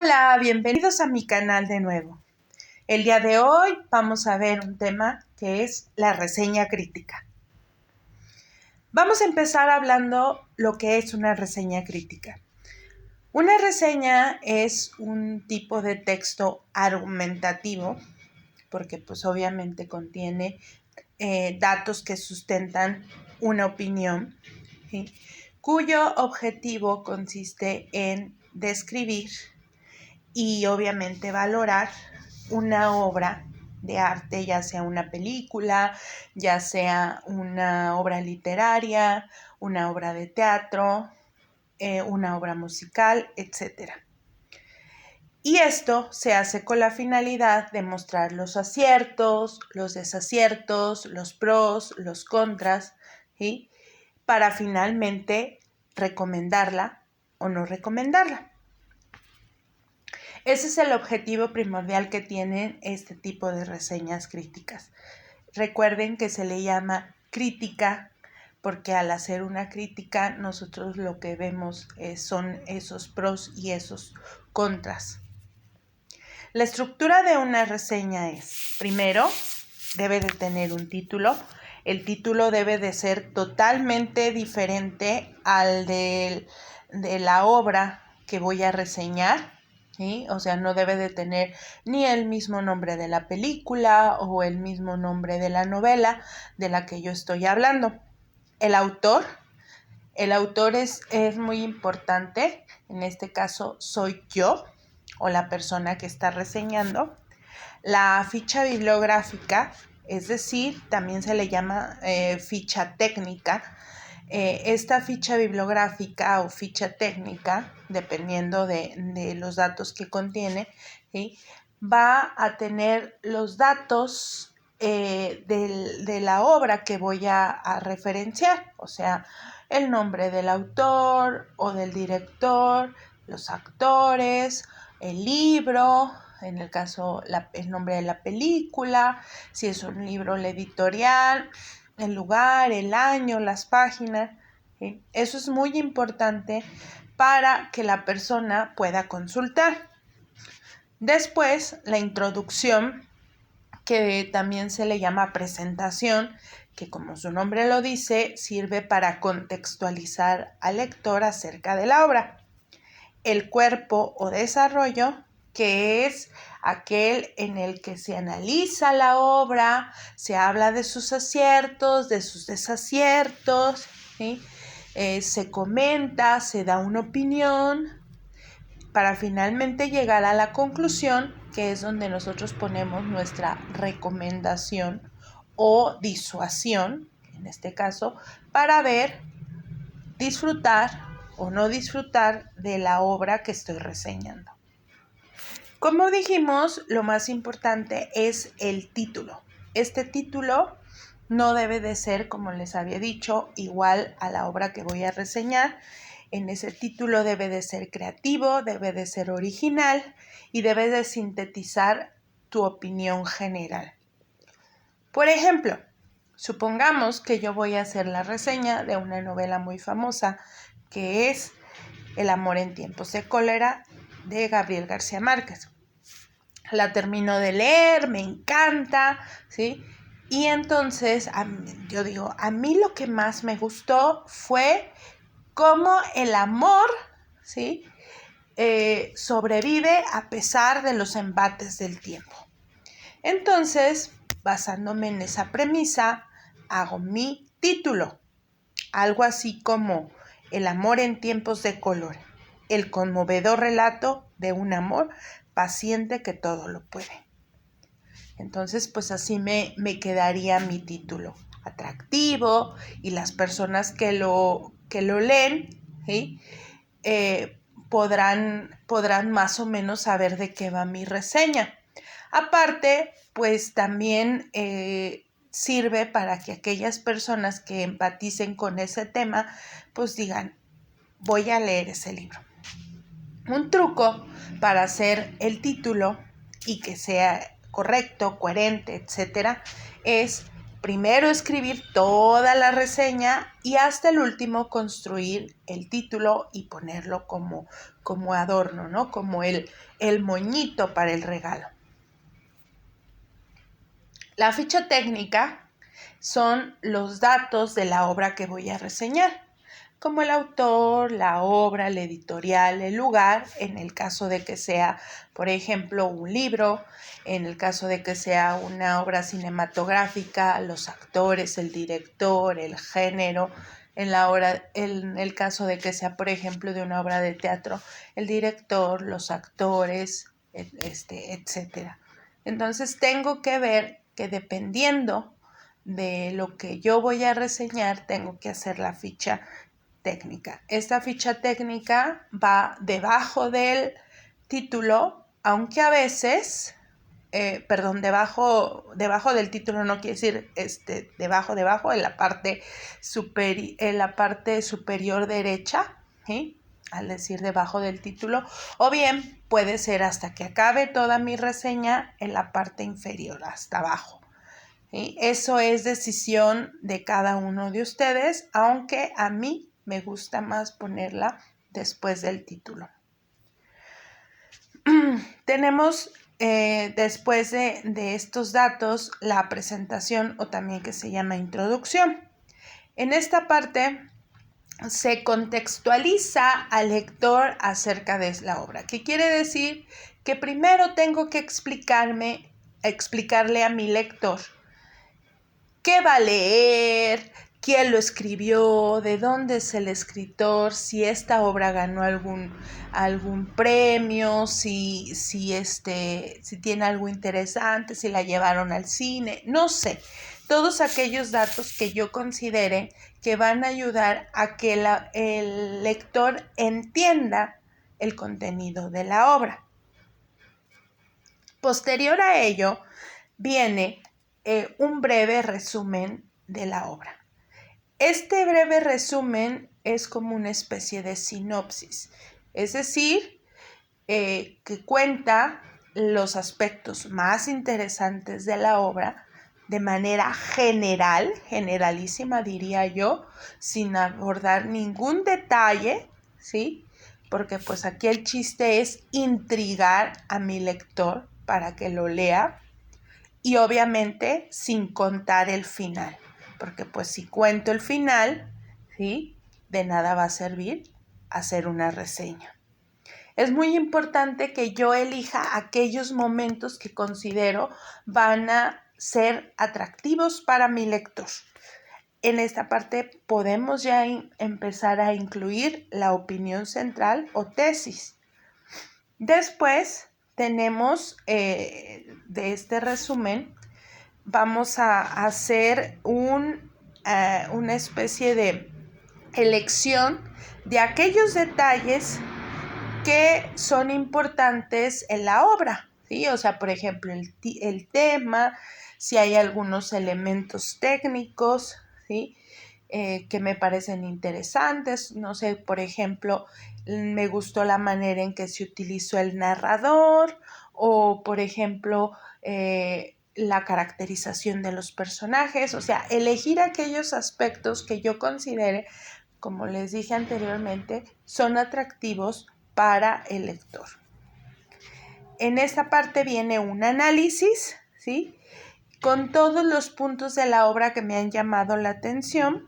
Hola, bienvenidos a mi canal de nuevo. El día de hoy vamos a ver un tema que es la reseña crítica. Vamos a empezar hablando lo que es una reseña crítica. Una reseña es un tipo de texto argumentativo, porque pues obviamente contiene datos que sustentan una opinión, ¿sí? Cuyo objetivo consiste en describir y obviamente valorar una obra de arte, ya sea una película, ya sea una obra literaria, una obra de teatro, una obra musical, etc. Y esto se hace con la finalidad de mostrar los aciertos, los desaciertos, los pros, los contras, ¿sí? Para finalmente recomendarla o no recomendarla. Ese es el objetivo primordial que tienen este tipo de reseñas críticas. Recuerden que se le llama crítica porque al hacer una crítica nosotros lo que vemos son esos pros y esos contras. La estructura de una reseña es, primero, debe de tener un título. El título debe de ser totalmente diferente al de la obra que voy a reseñar, ¿sí? O sea, no debe de tener ni el mismo nombre de la película o el mismo nombre de la novela de la que yo estoy hablando. El autor es muy importante, en este caso soy yo o la persona que está reseñando. La ficha bibliográfica, es decir, también se le llama ficha técnica. Esta ficha bibliográfica o ficha técnica, dependiendo de los datos que contiene, ¿sí? Va a tener los datos de la obra que voy a referenciar, o sea, el nombre del autor o del director, los actores, el libro, en el caso el nombre de la película, si es un libro, la editorial, el lugar, el año, las páginas, ¿sí? Eso es muy importante para que la persona pueda consultar. Después, la introducción, que también se le llama presentación, que como su nombre lo dice, sirve para contextualizar al lector acerca de la obra. El cuerpo o desarrollo, que es aquel en el que se analiza la obra, se habla de sus aciertos, de sus desaciertos, ¿sí? Se comenta, se da una opinión, para finalmente llegar a la conclusión, que es donde nosotros ponemos nuestra recomendación o disuasión, en este caso, para ver, disfrutar o no disfrutar de la obra que estoy reseñando. Como dijimos, lo más importante es el título. Este título no debe de ser, como les había dicho, igual a la obra que voy a reseñar. En ese título debe de ser creativo, debe de ser original y debe de sintetizar tu opinión general. Por ejemplo, supongamos que yo voy a hacer la reseña de una novela muy famosa que es El amor en tiempos de cólera de Gabriel García Márquez. La termino de leer, me encanta, ¿sí? Y entonces yo digo, a mí lo que más me gustó fue cómo el amor, ¿sí? Sobrevive a pesar de los embates del tiempo. Entonces, basándome en esa premisa, hago mi título. Algo así como El amor en tiempos de color, el conmovedor relato de un amor paciente que todo lo puede. Entonces, pues así me quedaría mi título. Atractivo, y las personas que lo leen, ¿sí? Podrán más o menos saber de qué va mi reseña. Aparte, pues también sirve para que aquellas personas que empaticen con ese tema, pues digan, voy a leer ese libro. Un truco para hacer el título y que sea correcto, coherente, etcétera, es primero escribir toda la reseña y hasta el último construir el título y ponerlo como adorno, ¿no? Como el moñito para el regalo. La ficha técnica son los datos de la obra que voy a reseñar, como el autor, la obra, la editorial, el lugar, en el caso de que sea, por ejemplo, un libro, en el caso de que sea una obra cinematográfica, los actores, el director, el género, en el caso de que sea, por ejemplo, de una obra de teatro, el director, los actores, etcétera. Entonces tengo que ver que dependiendo de lo que yo voy a reseñar, tengo que hacer la ficha técnica. Esta ficha técnica va debajo del título, aunque a veces, debajo del título no quiere decir debajo, en la parte superior derecha, ¿sí? Al decir debajo del título, o bien puede ser hasta que acabe toda mi reseña en la parte inferior, hasta abajo. ¿Sí? Eso es decisión de cada uno de ustedes, aunque a mí me gusta más ponerla después del título. Tenemos después de estos datos la presentación, o también que se llama introducción. En esta parte se contextualiza al lector acerca de la obra, que quiere decir que primero tengo que explicarle a mi lector qué va a leer, quién lo escribió, de dónde es el escritor, si esta obra ganó algún premio, si tiene algo interesante, si la llevaron al cine, no sé. Todos aquellos datos que yo considere que van a ayudar a que el lector entienda el contenido de la obra. Posterior a ello viene un breve resumen de la obra. Este breve resumen es como una especie de sinopsis, es decir, que cuenta los aspectos más interesantes de la obra de manera generalísima diría yo, sin abordar ningún detalle, ¿sí? Porque pues aquí el chiste es intrigar a mi lector para que lo lea y obviamente sin contar el final, porque pues si cuento el final, ¿sí? De nada va a servir hacer una reseña. Es muy importante que yo elija aquellos momentos que considero van a ser atractivos para mi lector. En esta parte podemos ya empezar a incluir la opinión central o tesis. Después tenemos de este resumen, vamos a hacer una especie de elección de aquellos detalles que son importantes en la obra, ¿sí? O sea, por ejemplo, el tema, si hay algunos elementos técnicos, ¿sí? Que me parecen interesantes. No sé, por ejemplo, me gustó la manera en que se utilizó el narrador o, por ejemplo, la caracterización de los personajes. O sea, elegir aquellos aspectos que yo considere, como les dije anteriormente, son atractivos para el lector. En esta parte viene un análisis, ¿sí? Con todos los puntos de la obra que me han llamado la atención.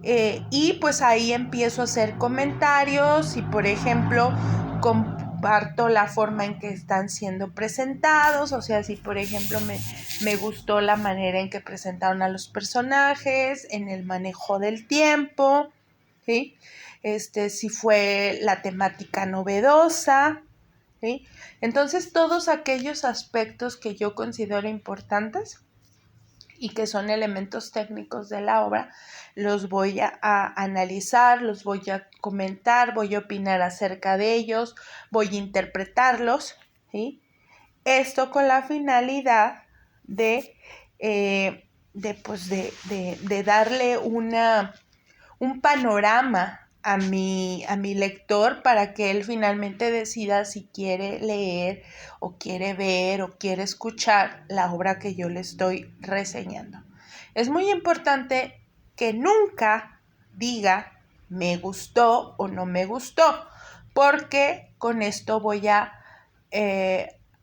Y pues ahí empiezo a hacer comentarios y, por ejemplo, comparto la forma en que están siendo presentados. O sea, si por ejemplo me gustó la manera en que presentaron a los personajes, en el manejo del tiempo, ¿sí? Si fue la temática novedosa, ¿sí? Entonces, todos aquellos aspectos que yo considero importantes y que son elementos técnicos de la obra, los voy a analizar, los voy a comentar, voy a opinar acerca de ellos, voy a interpretarlos, ¿sí? Esto con la finalidad de darle un panorama a mi lector para que él finalmente decida si quiere leer o quiere ver o quiere escuchar la obra que yo le estoy reseñando. Es muy importante que nunca diga me gustó o no me gustó, porque con esto voy a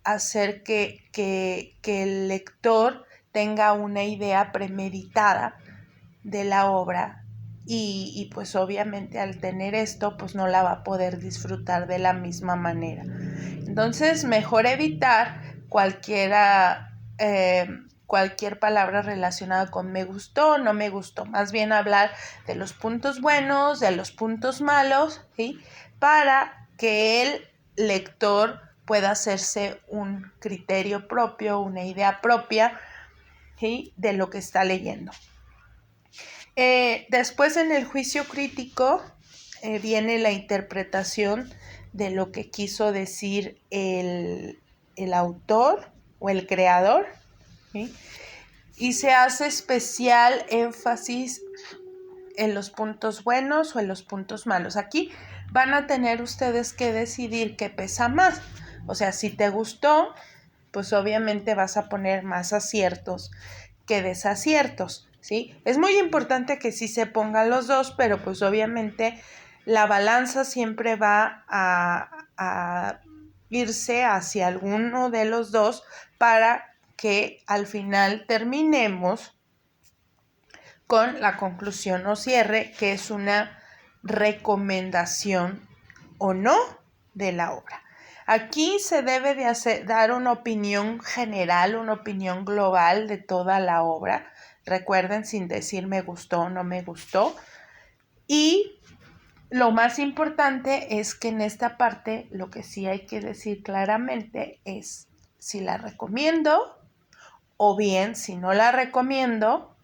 hacer que el lector tenga una idea premeditada de la obra y pues obviamente al tener esto pues no la va a poder disfrutar de la misma manera. Entonces mejor evitar cualquier palabra relacionada con me gustó o no me gustó, más bien hablar de los puntos buenos, de los puntos malos, ¿sí? Para que el lector pueda hacerse un criterio propio, una idea propia, ¿sí? De lo que está leyendo. Después en el juicio crítico viene la interpretación de lo que quiso decir el autor o el creador, ¿sí? Y se hace especial énfasis en los puntos buenos o en los puntos malos. Aquí van a tener ustedes que decidir qué pesa más. O sea, si te gustó, pues obviamente vas a poner más aciertos que desaciertos, ¿sí? Es muy importante que sí se pongan los dos, pero pues obviamente la balanza siempre va a irse hacia alguno de los dos para que al final terminemos con la conclusión o cierre, que es una recomendación o no de la obra. Aquí se debe de dar una opinión general, una opinión global de toda la obra. Recuerden, sin decir me gustó o no me gustó. Y lo más importante es que en esta parte lo que sí hay que decir claramente es si la recomiendo o bien si no la recomiendo,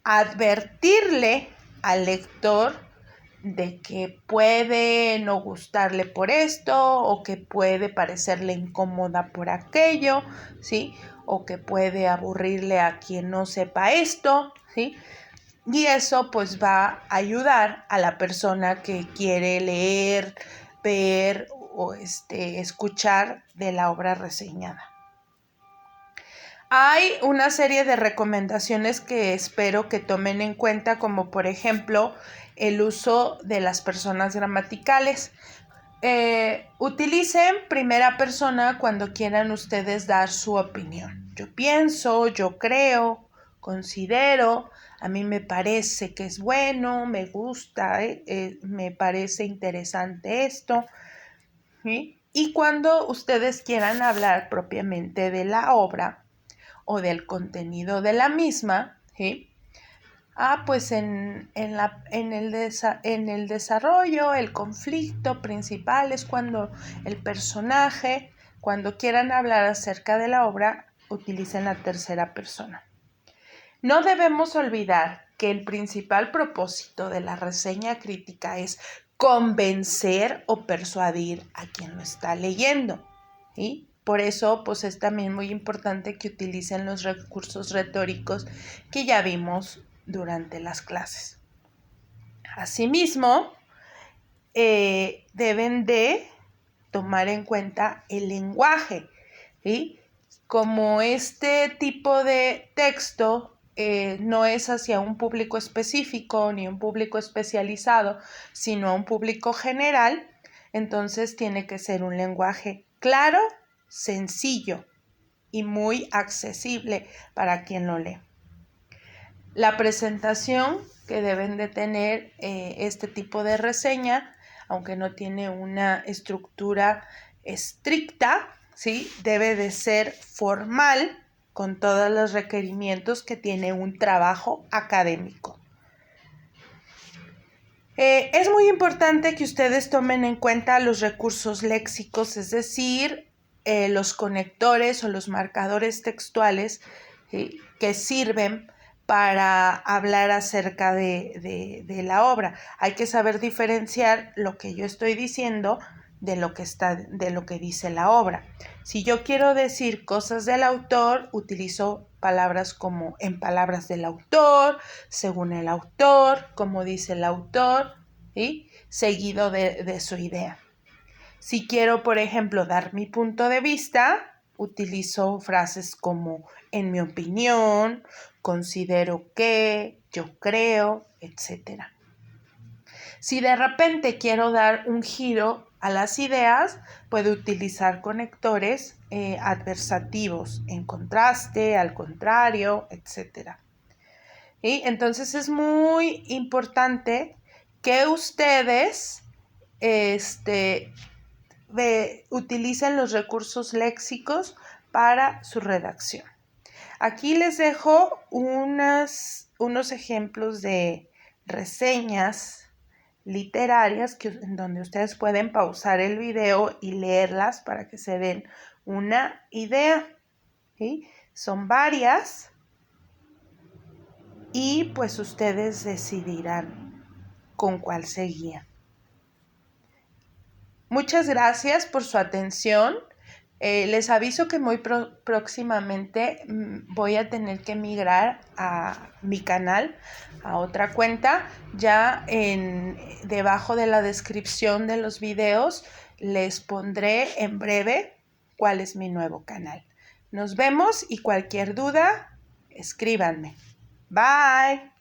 advertirle al lector de que puede no gustarle por esto o que puede parecerle incómoda por aquello, ¿sí? O que puede aburrirle a quien no sepa esto, ¿sí? Y eso pues va a ayudar a la persona que quiere leer, ver o escuchar de la obra reseñada. Hay una serie de recomendaciones que espero que tomen en cuenta, como por ejemplo el uso de las personas gramaticales. Utilicen primera persona cuando quieran ustedes dar su opinión. Yo pienso, yo creo, considero, a mí me parece que es bueno, me gusta, me parece interesante esto, ¿sí? Y cuando ustedes quieran hablar propiamente de la obra o del contenido de la misma, ¿sí? Pues en el desarrollo, el conflicto principal es cuando el personaje, cuando quieran hablar acerca de la obra, utilicen la tercera persona. No debemos olvidar que el principal propósito de la reseña crítica es convencer o persuadir a quien lo está leyendo, ¿sí? Por eso, pues es también muy importante que utilicen los recursos retóricos que ya vimos durante las clases. Asimismo, deben de tomar en cuenta el lenguaje, ¿sí? Como este tipo de texto no es hacia un público específico ni un público especializado, sino a un público general, entonces tiene que ser un lenguaje claro, sencillo y muy accesible para quien lo lee. La presentación que deben de tener este tipo de reseña, aunque no tiene una estructura estricta, ¿sí? Debe de ser formal con todos los requerimientos que tiene un trabajo académico. Es muy importante que ustedes tomen en cuenta los recursos léxicos, es decir, los conectores o los marcadores textuales que sirven para hablar acerca de la obra. Hay que saber diferenciar lo que yo estoy diciendo de lo que dice la obra. Si yo quiero decir cosas del autor, utilizo palabras como en palabras del autor, según el autor, como dice el autor, ¿sí? Seguido de su idea. Si quiero, por ejemplo, dar mi punto de vista, utilizo frases como en mi opinión, considero que, yo creo, etc. Si de repente quiero dar un giro a las ideas, puedo utilizar conectores adversativos, en contraste, al contrario, etc. ¿Sí? Entonces es muy importante que ustedes utilicen los recursos léxicos para su redacción. Aquí les dejo unos ejemplos de reseñas literarias en donde ustedes pueden pausar el video y leerlas para que se den una idea. ¿Sí? Son varias y pues ustedes decidirán con cuál se guían. Muchas gracias por su atención. Les aviso que muy próximamente voy a tener que migrar a mi canal, a otra cuenta. Ya debajo de la descripción de los videos les pondré en breve cuál es mi nuevo canal. Nos vemos y cualquier duda, escríbanme. Bye.